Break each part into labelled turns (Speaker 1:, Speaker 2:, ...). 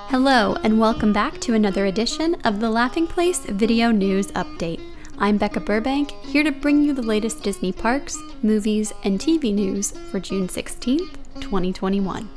Speaker 1: Hello, and welcome back to another edition of the Laughing Place Video News Update. I'm Becca Burbank, here to bring you the latest Disney parks, movies, and TV news for June 16th, 2021.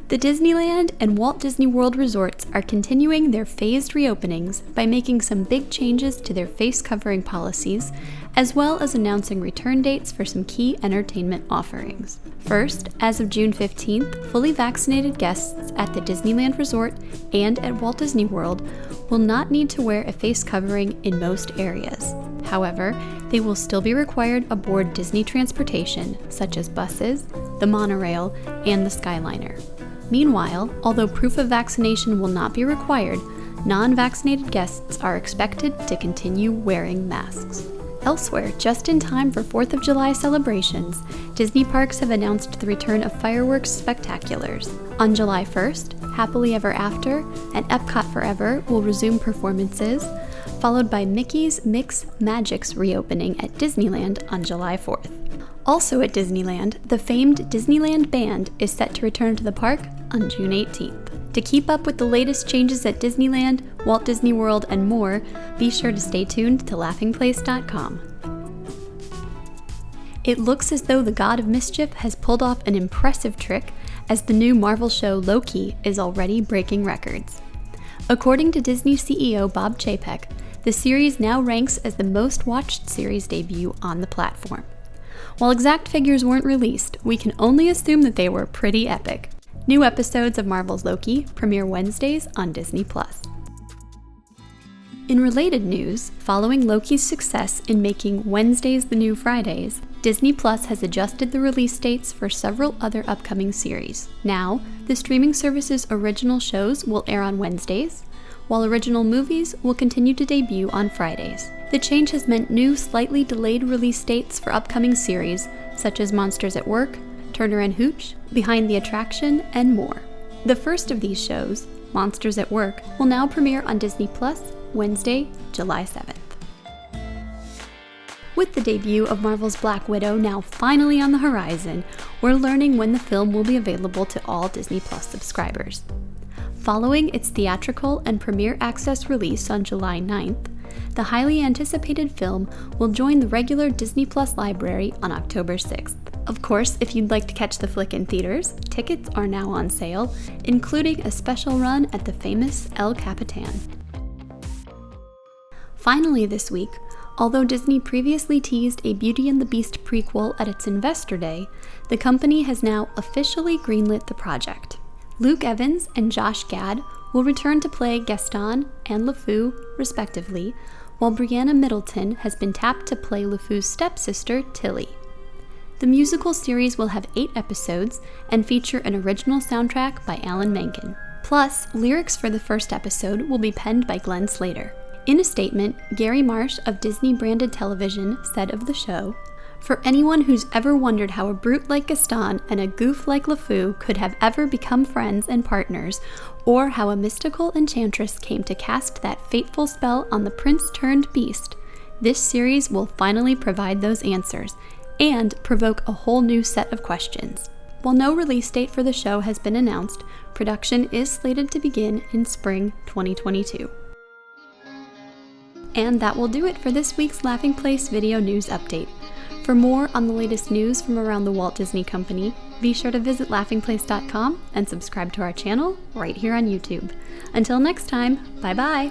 Speaker 1: The Disneyland and Walt Disney World resorts are continuing their phased reopenings by making some big changes to their face covering policies, as well as announcing return dates for some key entertainment offerings. First, as of June 15th, fully vaccinated guests at the Disneyland Resort and at Walt Disney World will not need to wear a face covering in most areas. However, they will still be required aboard Disney transportation, such as buses, the monorail, and the Skyliner. Meanwhile, although proof of vaccination will not be required, non-vaccinated guests are expected to continue wearing masks. Elsewhere, just in time for 4th of July celebrations, Disney parks have announced the return of fireworks spectaculars. On July 1st, Happily Ever After and Epcot Forever will resume performances, followed by Mickey's Mix Magic's reopening at Disneyland on July 4th. Also at Disneyland, the famed Disneyland Band is set to return to the park on June 18th. To keep up with the latest changes at Disneyland, Walt Disney World, and more, be sure to stay tuned to laughingplace.com. It looks as though the God of Mischief has pulled off an impressive trick, as the new Marvel show Loki is already breaking records. According to Disney CEO Bob Chapek, the series now ranks as the most watched series debut on the platform. While exact figures weren't released, we can only assume that they were pretty epic. New episodes of Marvel's Loki premiere Wednesdays on Disney+. In related news, following Loki's success in making Wednesdays the new Fridays, Disney+ has adjusted the release dates for several other upcoming series. Now, the streaming service's original shows will air on Wednesdays, while original movies will continue to debut on Fridays. The change has meant new, slightly delayed release dates for upcoming series, such as Monsters at Work, Turner and Hooch, Behind the Attraction, and more. The first of these shows, Monsters at Work, will now premiere on Disney+ Wednesday, July 7th. With the debut of Marvel's Black Widow now finally on the horizon, we're learning when the film will be available to all Disney+ subscribers. Following its theatrical and premiere access release on July 9th, the highly anticipated film will join the regular Disney+ library on October 6th. Of course, if you'd like to catch the flick in theaters, tickets are now on sale, including a special run at the famous El Capitan. Finally this week, although Disney previously teased a Beauty and the Beast prequel at its Investor Day, the company has now officially greenlit the project. Luke Evans and Josh Gad will return to play Gaston and LeFou, respectively, while Brianna Middleton has been tapped to play LeFou's stepsister, Tilly. The musical series will have 8 episodes and feature an original soundtrack by Alan Menken. Plus, lyrics for the first episode will be penned by Glenn Slater. In a statement, Gary Marsh of Disney Branded Television said of the show, "For anyone who's ever wondered how a brute like Gaston and a goof like LeFou could have ever become friends and partners, or how a mystical enchantress came to cast that fateful spell on the prince-turned-beast, this series will finally provide those answers, and provoke a whole new set of questions." While no release date for the show has been announced, production is slated to begin in spring 2022. And that will do it for this week's Laughing Place Video News Update. For more on the latest news from around the Walt Disney Company, be sure to visit laughingplace.com and subscribe to our channel right here on YouTube. Until next time, bye-bye!